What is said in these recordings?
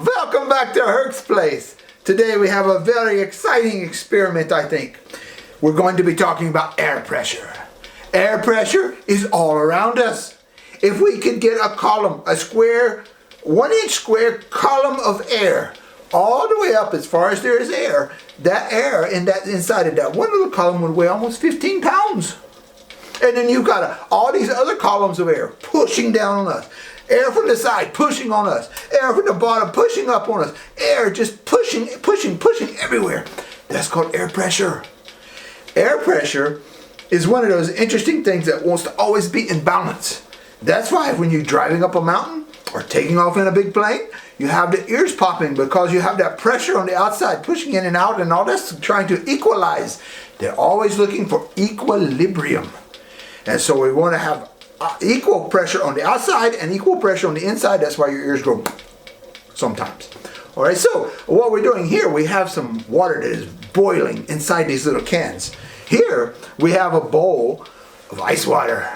Welcome back to Herc's Place. Today we have a very exciting experiment, I think. We're going to be talking about air pressure. Air pressure is all around us. If we could get a column, a square, 1-inch square column of air, all the way up as far as there is air, that air inside of that one little column would weigh almost 15 pounds. And then you've got all these other columns of air pushing down on us. Air from the side pushing on us. Air from the bottom pushing up on us. Air just pushing everywhere. That's called air pressure. Air pressure is one of those interesting things that wants to always be in balance. That's why when you're driving up a mountain or taking off in a big plane, you have the ears popping because you have that pressure on the outside pushing in and out, and all that's trying to equalize. They're always looking for equilibrium. And so we want to have equal pressure on the outside and equal pressure on the inside. That's why your ears go sometimes. All right, so what we're doing here, we have some water that is boiling inside these little cans. Here we have a bowl of ice water.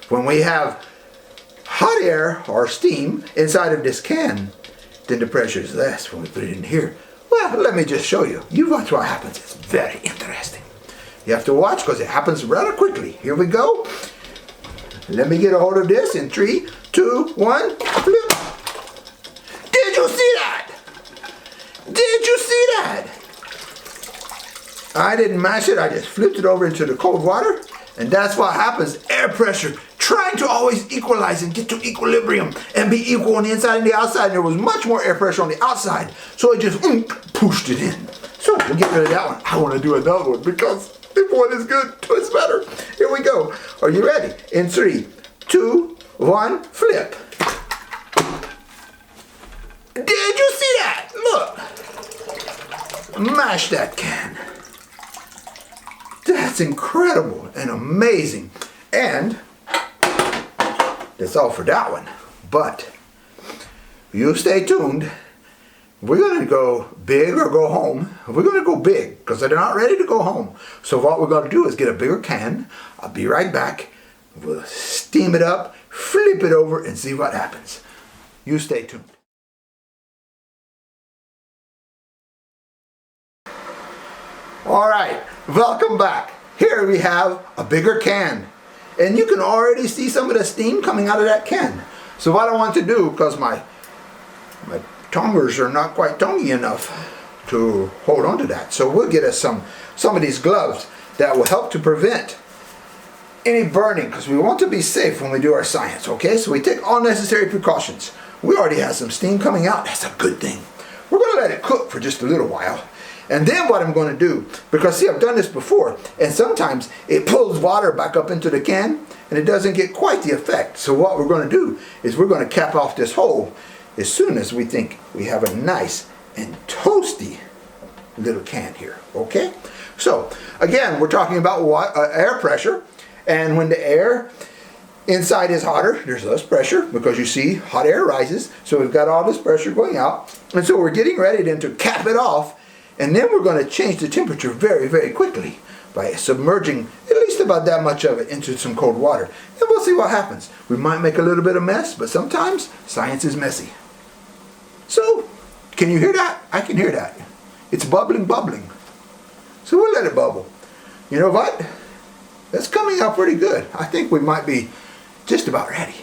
When we have hot air or steam inside of this can, then the pressure is less when we put it in here. Well, let me just show you. You watch what happens. It's very interesting. You have to watch because it happens rather quickly. Here we go. Let me get a hold of this in 3, 2, 1, flip. Did you see that? Did you see that? I didn't mash it. I just flipped it over into the cold water. And that's what happens. Air pressure. Trying to always equalize and get to equilibrium and be equal on the inside and the outside. And there was much more air pressure on the outside. So it just pushed it in. So we'll get rid of that one. I want to do another one because if one is good, two is better. Here we go. Are you ready? In 3, 2, 1, flip. Did you see that? Look. Mash that can. That's incredible and amazing. And that's all for that one. But you stay tuned. We're going to go big or go home. We're going to go big because they're not ready to go home. So what we're going to do is get a bigger can. I'll be right back. We'll steam it up, flip it over, and see what happens. You stay tuned. All right, welcome back. Here we have a bigger can. And you can already see some of the steam coming out of that can. So what I want to do, because my tongers are not quite tongy enough to hold on to that. So we'll get us some of these gloves that will help to prevent any burning, because we want to be safe when we do our science, okay? So we take all necessary precautions. We already have some steam coming out. That's a good thing. We're going to let it cook for just a little while. And then what I'm going to do, because see, I've done this before, and sometimes it pulls water back up into the can, and it doesn't get quite the effect. So what we're going to do is we're going to cap off this hole as soon as we think we have a nice and toasty little can here, okay? So, again, we're talking about air pressure, and when the air inside is hotter, there's less pressure, because you see, hot air rises, so we've got all this pressure going out, and so we're getting ready then to cap it off. And then we're going to change the temperature very, very quickly by submerging at least about that much of it into some cold water. And we'll see what happens. We might make a little bit of mess, but sometimes science is messy. So, can you hear that? I can hear that. It's bubbling. So we'll let it bubble. You know what? That's coming out pretty good. I think we might be just about ready.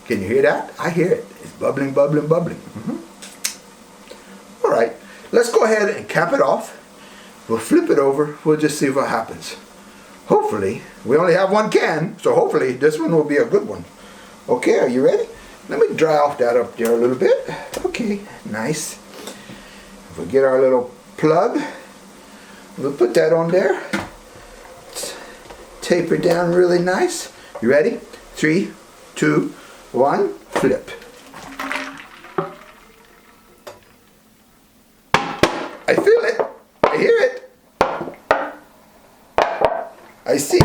Can you hear that? I hear it. It's bubbling. All right, let's go ahead and cap it off. We'll flip it over. We'll just see what happens. Hopefully, we only have one can, so hopefully this one will be a good one. Okay, are you ready? Let me dry off that up there a little bit. Okay, nice. We'll get our little plug. We'll put that on there. Taper down really nice. You ready? 3, 2, 1, flip. I feel it. I hear it. I see it.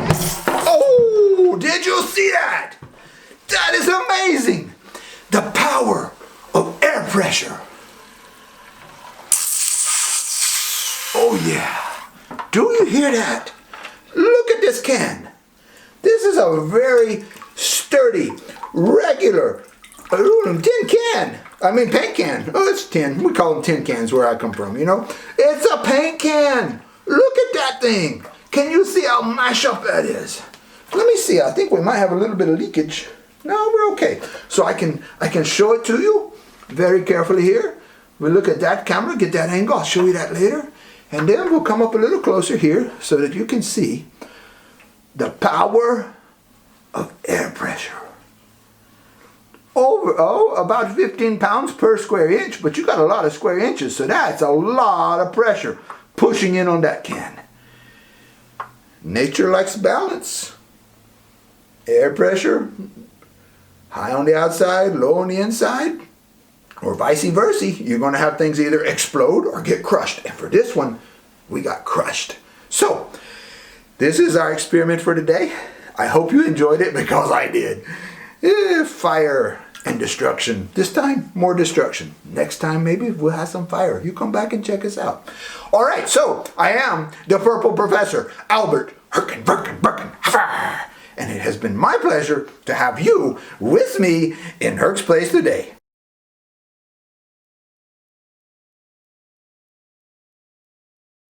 Oh, did you see that? That is amazing. The power of air pressure. Oh yeah. Do you hear that? Look at this can. This is a very sturdy, regular Aluminum tin can. Paint can. Oh, it's tin. We call them tin cans where I come from, you know. It's a paint can. Look at that thing. Can you see how mashed up that is? Let me see. I think we might have a little bit of leakage. No, we're okay. So I can show it to you very carefully here. We'll look at that camera, get that angle. I'll show you that later. And then we'll come up a little closer here so that you can see the power of air pressure. About 15 pounds per square inch, but you got a lot of square inches, so that's a lot of pressure pushing in on that can. Nature likes balance. Air pressure, high on the outside, low on the inside, or vice versa. You're going to have things either explode or get crushed. And for this one, we got crushed. So, this is our experiment for today. I hope you enjoyed it because I did. Fire and destruction. This time, more destruction. Next time, maybe we'll have some fire. You come back and check us out. All right, so I am the Purple Professor, Albert Birkin. And it has been my pleasure to have you with me in Herc's Place today.